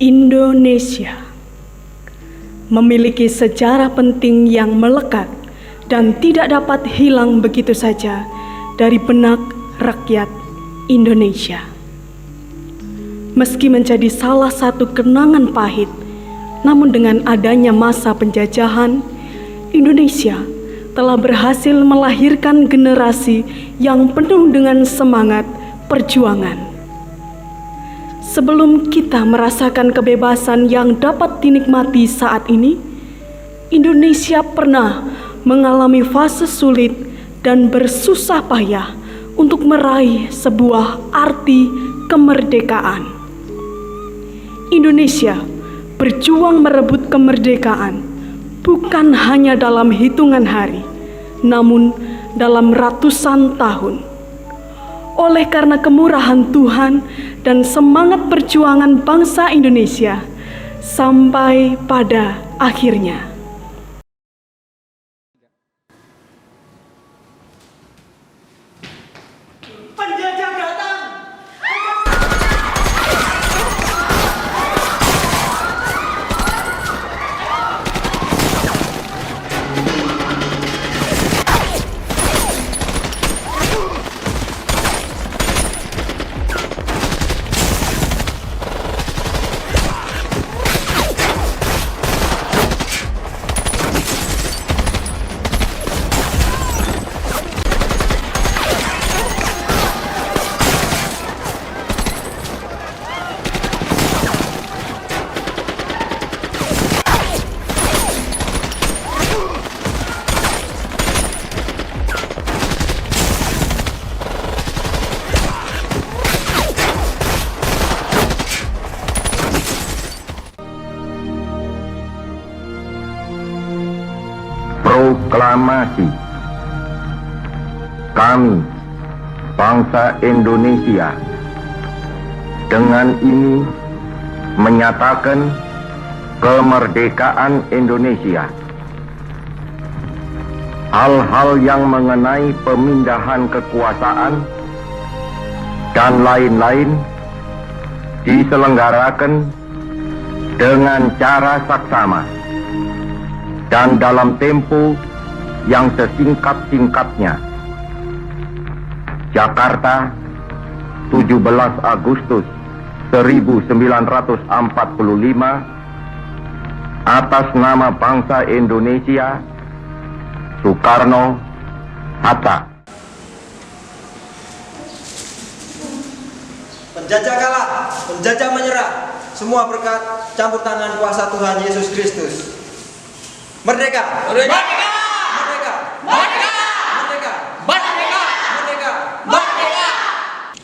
Indonesia memiliki sejarah penting yang melekat dan tidak dapat hilang begitu saja dari benak rakyat Indonesia. Meski menjadi salah satu kenangan pahit, namun dengan adanya masa penjajahan, Indonesia telah berhasil melahirkan generasi yang penuh dengan semangat perjuangan. Sebelum kita merasakan kebebasan yang dapat dinikmati saat ini, Indonesia pernah mengalami fase sulit dan bersusah payah untuk meraih sebuah arti kemerdekaan. Indonesia berjuang merebut kemerdekaan bukan hanya dalam hitungan hari, namun dalam ratusan tahun. Oleh karena kemurahan Tuhan dan semangat perjuangan bangsa Indonesia, sampai pada akhirnya penjajah datang. Proklamasi. Kami, bangsa Indonesia, dengan ini menyatakan kemerdekaan Indonesia. Hal-hal yang mengenai pemindahan kekuasaan dan lain-lain diselenggarakan dengan cara saksama dan dalam tempo yang sesingkat-singkatnya. Jakarta, 17 Agustus 1945, atas nama bangsa Indonesia, Soekarno Hatta. Penjajah kalah, penjajah menyerah. Semua berkat campur tangan kuasa Tuhan Yesus Kristus. Merdeka! Merdeka! Merdeka! Merdeka! Merdeka! Merdeka! Merdeka! Merdeka!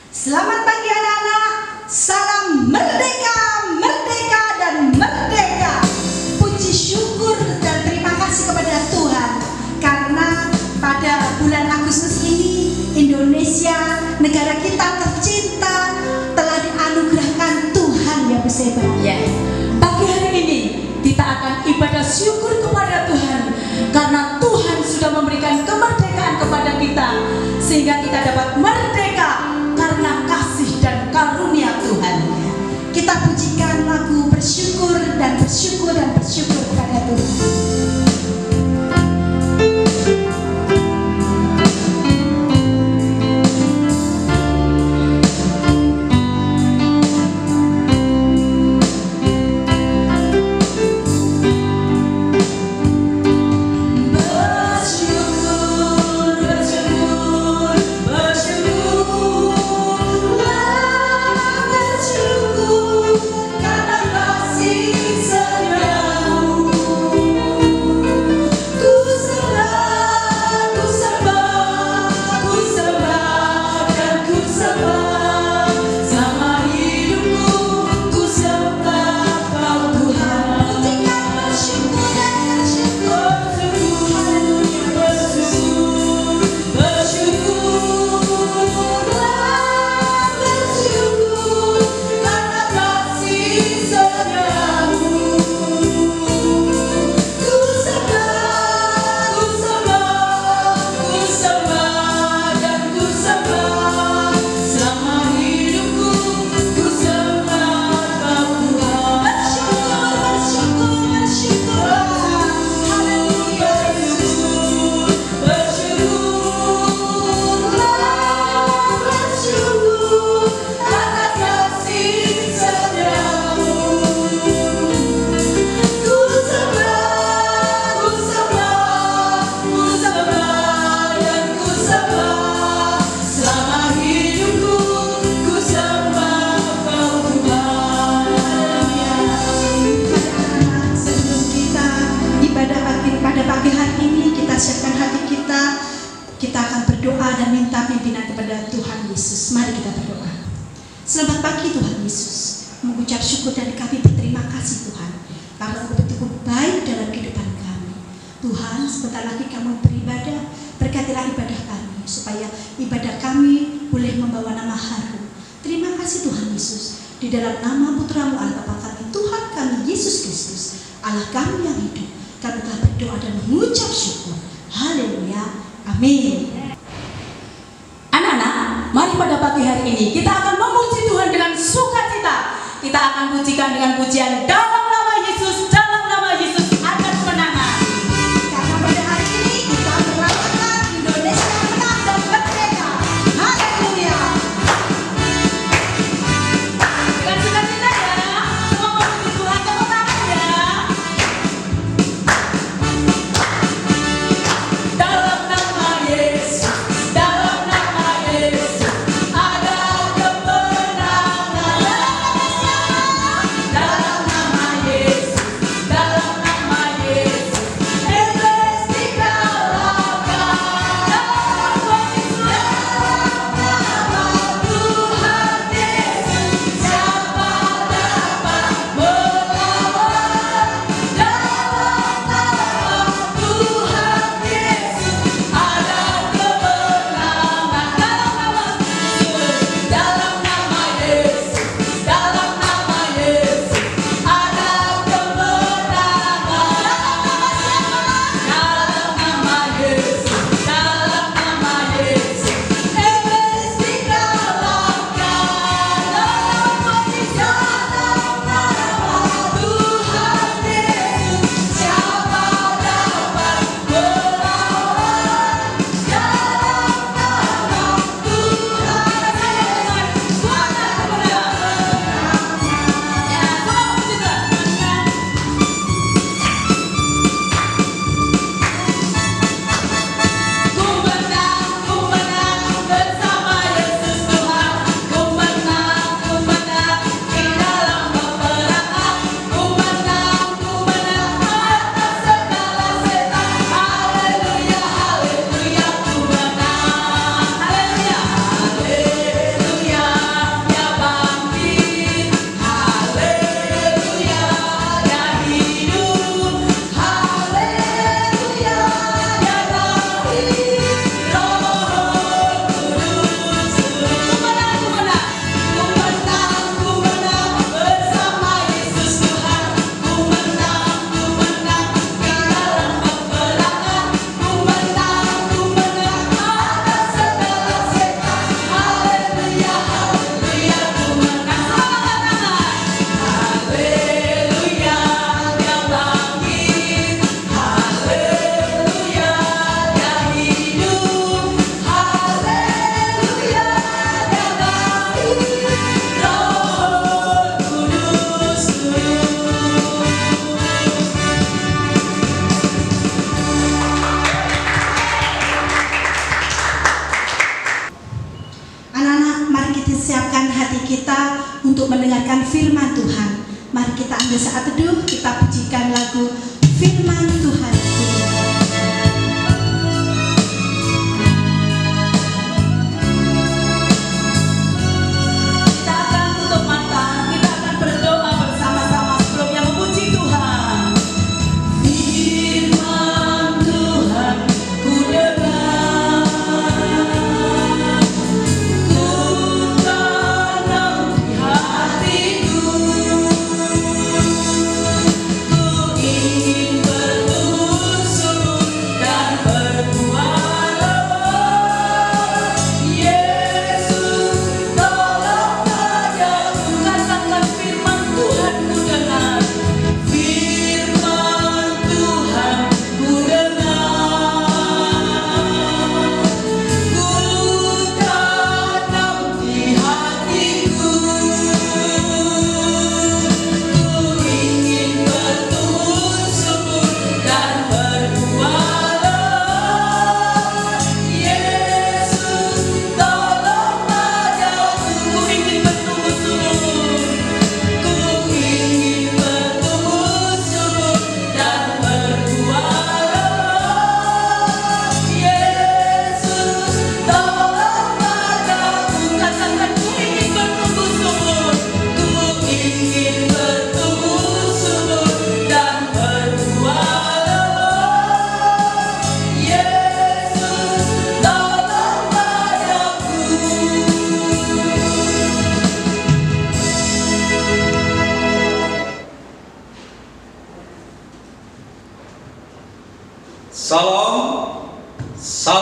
Selamat pagi anak-anak, salam merdeka, merdeka dan merdeka. Puji syukur dan terima kasih kepada Tuhan karena pada bulan Agustus ini Indonesia, negara kita tercinta, telah dianugerahkan Tuhan yang bersebar. Pagi hari ini kita akan ibadah syukur kepada Tuhan karena Tuhan sudah memberikan kemerdekaan kepada kita sehingga kita dapat merdeka karena kasih dan karunia Tuhan. Kita pujikan lagu bersyukur dan bersyukur dan bersyukur kepada Tuhan. Selamat pagi Tuhan Yesus. Mengucap syukur dan kami berterima kasih Tuhan, karena Engkau betul baik dalam kehidupan kami. Tuhan, sebentar lagi kami beribadah, berkatilah ibadah kami, supaya ibadah kami boleh membawa nama harum. Terima kasih Tuhan Yesus. Di dalam nama Putra-Mu Allah Bapa kami, Tuhan kami Yesus Kristus, Allah kami yang hidup, kami telah berdoa dan mengucap syukur. Haleluya. Amin. Anak-anak, mari pada pagi hari ini kita akan memuji Tuhan dengan sukacita. Kita akan pujikan dengan pujian dalam nama Yesus, dalam nama Yesus ada kemenangan. Karena pada hari ini kita merayakan Indonesia menang dan merdeka. Haleluya. Dengan sukacita ya, semua memuji Tuhan, tepuk tangan ya. Dalam nama Yesus, dalam nama Yesus ada kemenangan. Dalam nama Yesus, dalam nama Yesus, iblis dikalahkan. Dalam nama Tuhan Yesus, siapa dapat melawan? Dalam nama Tuhan Yesus ada kemenangan. Dalam nama Yesus, dalam nama Yesus ada kemenangan. Dalam nama Yesus, dalam nama Yesus iblis dikalahkan. Dalam nama Tuhan Yesus siapa dapat melawan? Dalam nama Tuhan Yesus ada kemenangan. Ya, semua puji Tuhan. Ku menang bersama Yesus Tuhan. Ku menang di dalam peperangan. Ku menang atas segala setan. Haleluya, haleluya, ku menang. Haleluya, haleluya, dia bangkit. Haleluya, dia hidup. Haleluya, dia bangkit. Roh Kudus, ku menang bersama Yesus Tuhan. Ku menang di dalam peperangan. Ku menang atas segala setan. Haleluya, haleluya, ku menang. Selamat tangan. Haleluya, dia bangkit. Haleluya, dia hidup. Haleluya, dia bangkit. Roh Kudus turun. Anak-anak, mari kita siapkan hati kita untuk mendengarkan firman Tuhan. Mari kita ambil saat teduh, kita pujikan lagu Firman Tuhan. Kita akan tutup mata, kita akan berdoa bersama-sama sebelumnya memuji Tuhan. Firman Tuhan ku dengar, ku tanam di hatiku. Ku ingin bertumbuh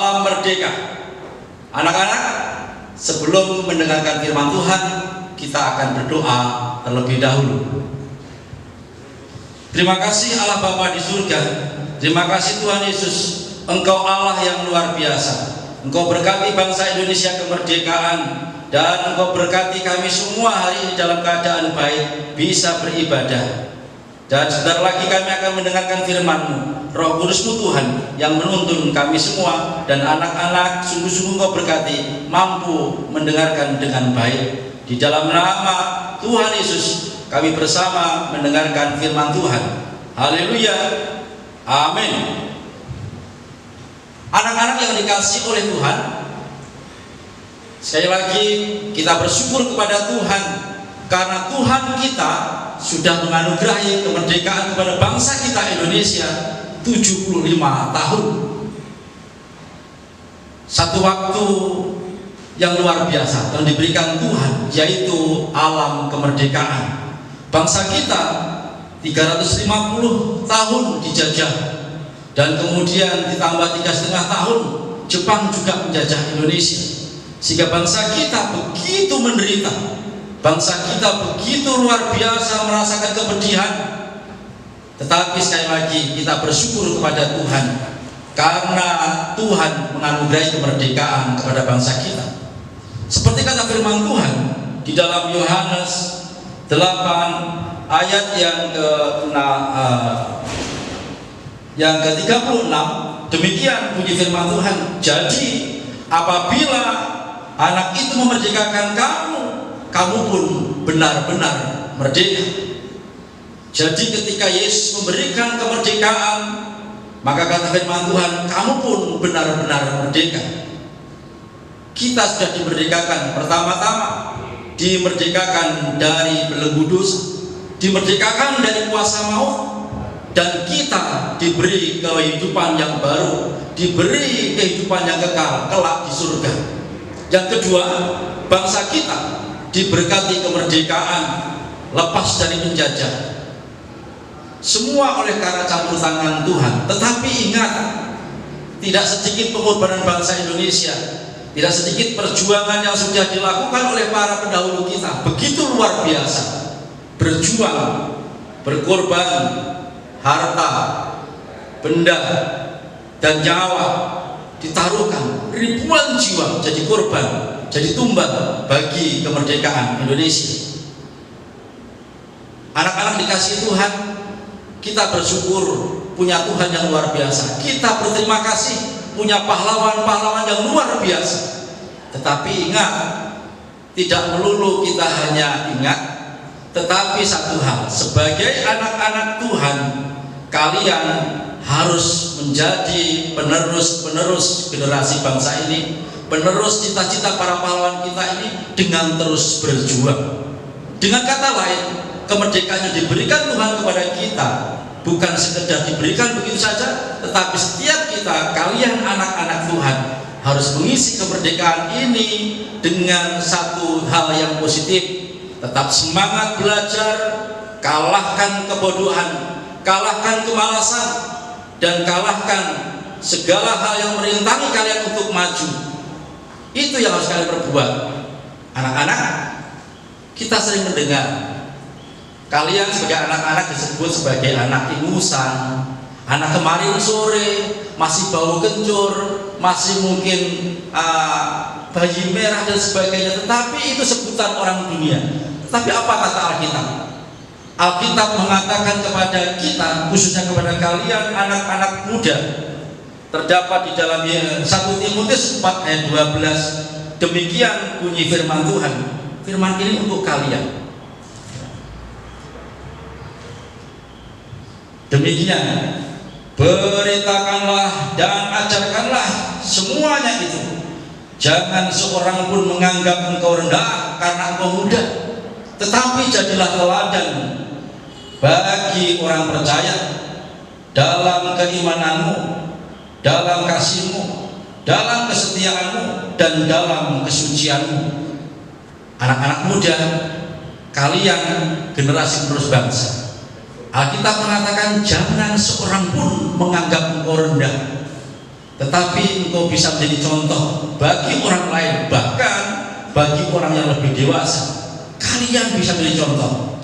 Salam merdeka. Anak-anak, sebelum mendengarkan firman Tuhan, kita akan berdoa terlebih dahulu. Terima kasih Allah Bapa di surga. Terima kasih Tuhan Yesus, Engkau Allah yang luar biasa. Engkau berkati bangsa Indonesia kemerdekaan, dan Engkau berkati kami semua hari ini dalam keadaan baik, bisa beribadah. Dan sebentar lagi kami akan mendengarkan firman-Mu. Roh Kudus-Mu Tuhan yang menuntun kami semua dan anak-anak, sungguh-sungguh Engkau berkati, mampu mendengarkan dengan baik. Di dalam nama Tuhan Yesus kami bersama mendengarkan firman Tuhan. Haleluya. Amin. Anak-anak yang dikasihi oleh Tuhan, sekali lagi kita bersyukur kepada Tuhan karena Tuhan kita sudah menganugerahi kemerdekaan kepada bangsa kita Indonesia 75 tahun. Satu waktu yang luar biasa yang diberikan Tuhan, yaitu alam kemerdekaan. Bangsa kita 350 tahun dijajah, dan kemudian ditambah 3,5 tahun Jepang juga menjajah Indonesia, sehingga bangsa kita begitu menderita. Bangsa kita begitu luar biasa merasakan kepedihan. Tetapi sekali lagi kita bersyukur kepada Tuhan karena Tuhan menganugerahi kemerdekaan kepada bangsa kita. Seperti kata firman Tuhan di dalam Yohanes 8 ayat yang ke-36, demikian bunyi firman Tuhan. Jadi apabila anak itu memerdekakan kamu pun benar-benar merdeka. Jadi ketika Yesus memberikan kemerdekaan, maka kata firman Tuhan, kamu pun benar-benar merdeka. Kita sudah dimerdekakan. Pertama-tama dimerdekakan dari belenggu dosa, dimerdekakan dari kuasa maut, dan kita diberi kehidupan yang baru, diberi kehidupan yang kekal kelak di surga. Yang kedua, bangsa kita diberkati kemerdekaan, lepas dari penjajah. Semua oleh karena campur tangan Tuhan. Tetapi ingat, tidak sedikit pengorbanan bangsa Indonesia, tidak sedikit perjuangan yang sudah dilakukan oleh para pendahulu kita. Begitu luar biasa, berjuang, berkorban, harta, benda, dan nyawa ditaruhkan. Ribuan jiwa jadi korban, jadi tumbal bagi kemerdekaan Indonesia. Anak-anak dikasihi Tuhan, kita bersyukur punya Tuhan yang luar biasa. Kita berterima kasih punya pahlawan-pahlawan yang luar biasa. Tetapi ingat, tidak melulu kita hanya ingat, tetapi satu hal, sebagai anak-anak Tuhan, kalian harus menjadi penerus generasi bangsa ini, penerus cita-cita para pahlawan kita ini dengan terus berjuang. Dengan kata lain, kemerdekaan yang diberikan Tuhan kepada kita bukan sekedar diberikan begitu saja, tetapi setiap kita, kalian anak-anak Tuhan, harus mengisi kemerdekaan ini dengan satu hal yang positif. Tetap semangat belajar, kalahkan kebodohan, kalahkan kemalasan, dan kalahkan segala hal yang merintangi kalian untuk maju. Itu yang harus kalian perbuat. Anak-anak, kita sering mendengar kalian sebagai anak-anak disebut sebagai anak ingusan, anak kemarin sore, masih bau kencur, masih mungkin bayi merah dan sebagainya. Tetapi itu sebutan orang dunia. Tapi apa kata Alkitab? Alkitab mengatakan kepada kita, khususnya kepada kalian anak-anak muda, terdapat di dalam 1 Timotius 4 ayat 12. Demikian bunyi firman Tuhan. Firman ini untuk kalian. Demikian, beritakanlah dan ajarkanlah semuanya itu. Jangan seorang pun menganggap engkau rendah karena engkau muda, tetapi jadilah teladan bagi orang percaya dalam keimananmu, dalam kasihmu, dalam kesetiaanmu, dan dalam kesucianmu. Anak-anak muda, kalian generasi penerus bangsa. Alkitab mengatakan jangan seorang pun menganggap engkau rendah. tetapi engkau bisa menjadi contoh bagi orang lain, bahkan bagi orang yang lebih dewasa. Kalian bisa menjadi contoh.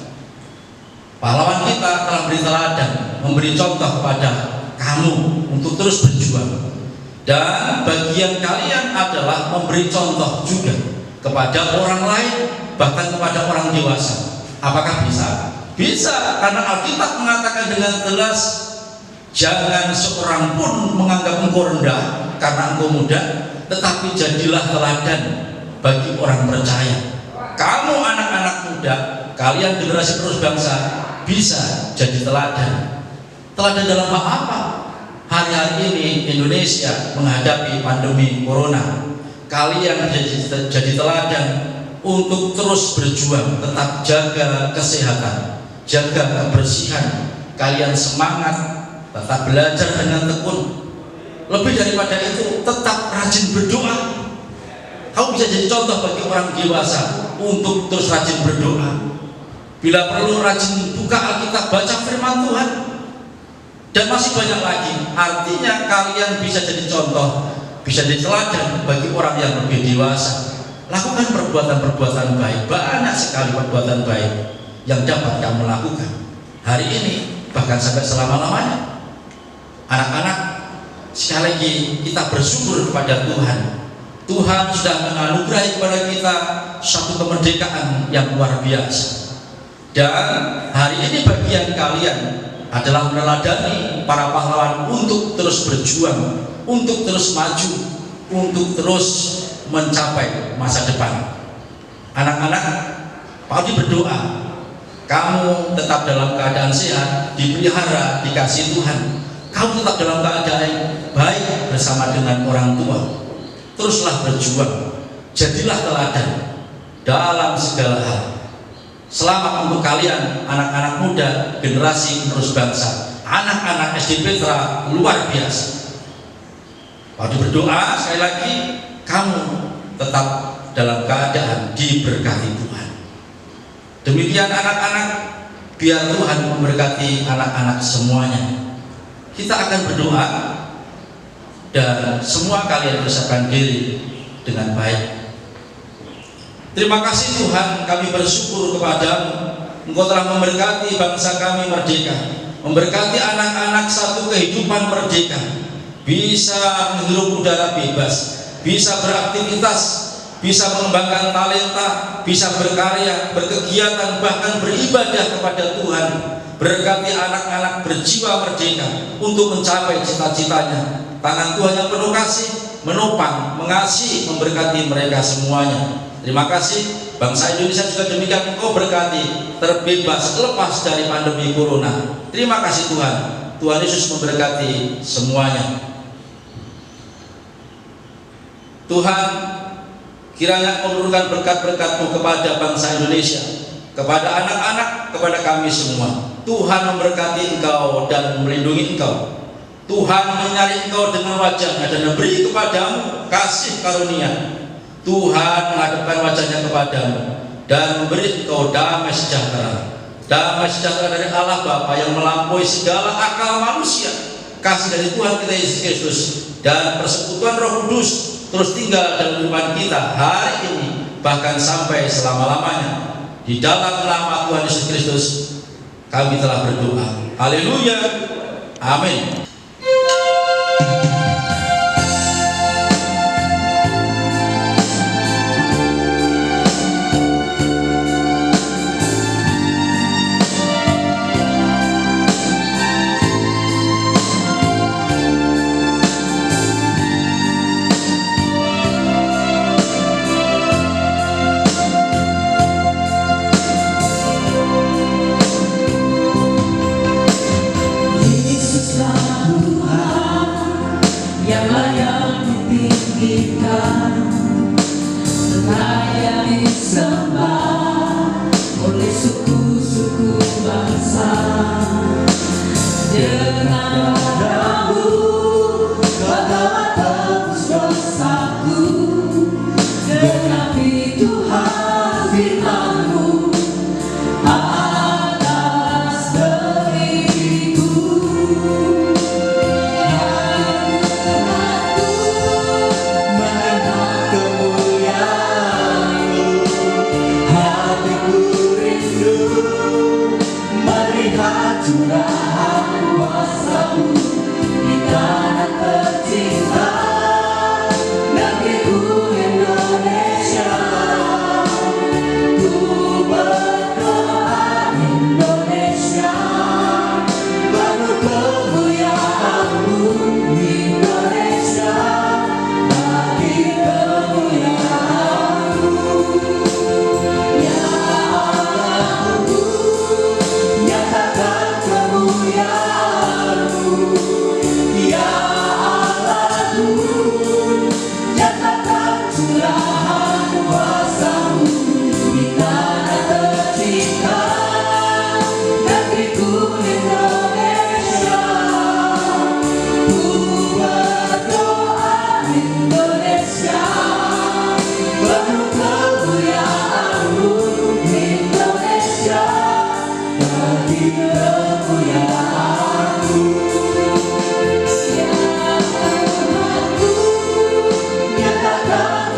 Pahlawan kita telah beri teladan, memberi contoh kepada kamu untuk terus berjuang. Dan bagian kalian adalah memberi contoh juga kepada orang lain, bahkan kepada orang dewasa. Apakah bisa? Bisa, karena Alkitab mengatakan dengan jelas, jangan seorang pun menganggap engkau rendah karena engkau muda, tetapi jadilah teladan bagi orang percaya. Kamu anak-anak muda, kalian generasi penerus bangsa, bisa jadi teladan. Teladan dalam hal apa? Hari-hari ini Indonesia menghadapi pandemi corona. Kalian jadi teladan untuk terus berjuang, tetap jaga kesehatan, jaga kebersihan. Kalian semangat, tetap belajar dengan tekun. Lebih daripada itu, tetap rajin berdoa. Kamu bisa jadi contoh bagi orang dewasa untuk terus rajin berdoa. Bila perlu rajin buka Alkitab, baca firman Tuhan, dan masih banyak lagi. Artinya kalian bisa jadi contoh, bisa jadi teladan bagi orang yang lebih dewasa. Lakukan perbuatan-perbuatan baik. Banyak sekali perbuatan baik yang dapat kamu lakukan hari ini, bahkan sampai selama-lamanya. Anak-anak, sekali lagi kita bersyukur kepada Tuhan. Tuhan sudah menganugerahi kepada kita satu kemerdekaan yang luar biasa. Dan hari ini bagian kalian adalah meneladani para pahlawan untuk terus berjuang, untuk terus maju, untuk terus mencapai masa depan. Anak-anak, Pak Odi berdoa, kamu tetap dalam keadaan sehat, dipelihara, dikasih Tuhan. Kamu tetap dalam keadaan baik bersama dengan orang tua. Teruslah berjuang, jadilah teladan dalam segala hal. Selamat untuk kalian, anak-anak muda, generasi penerus bangsa, anak-anak SD Petra luar biasa. Waktu berdoa sekali lagi, kamu tetap dalam keadaan diberkati Tuhan. Demikian anak-anak, biar Tuhan memberkati anak-anak semuanya. Kita akan berdoa dan semua kalian persiapkan diri dengan baik. Terima kasih Tuhan, kami bersyukur kepadamu. Engkau telah memberkati bangsa kami merdeka, memberkati anak-anak satu kehidupan merdeka, bisa menghirup udara bebas, bisa beraktivitas, bisa mengembangkan talenta, bisa berkarya, berkegiatan, bahkan beribadah kepada Tuhan. Berkati anak-anak berjiwa merdeka untuk mencapai cita-citanya. Tangan Tuhan yang penuh kasih menopang, mengasihi, memberkati mereka semuanya. Terima kasih. Bangsa Indonesia juga demikian, Engkau berkati, terbebas, lepas dari pandemi corona. Terima kasih Tuhan. Tuhan Yesus memberkati semuanya. Tuhan, kiranya Engkau menurunkan berkat-berkat-Mu kepada bangsa Indonesia, kepada anak-anak, kepada kami semua. Tuhan memberkati engkau dan melindungi engkau. Tuhan menyari engkau dengan wajahnya dan memberi kepadamu kasih karunia. Tuhan menghadapkan wajahnya kepadamu dan memberi engkau damai sejahtera. Damai sejahtera dari Allah Bapa yang melampaui segala akal manusia. Kasih dari Tuhan kita Yesus Kristus dan persekutuan Roh Kudus terus tinggal dalam kehidupan kita hari ini, bahkan sampai selama-lamanya. Di dalam nama Tuhan Yesus Kristus kami telah berdoa. Haleluya. Amin.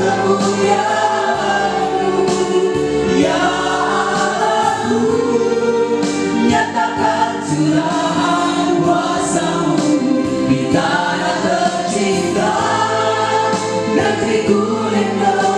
kemuliaan-Mu, ya Allahku. Nyatakan curahan kuasa-Mu di tanah tercinta, negeriku lindung.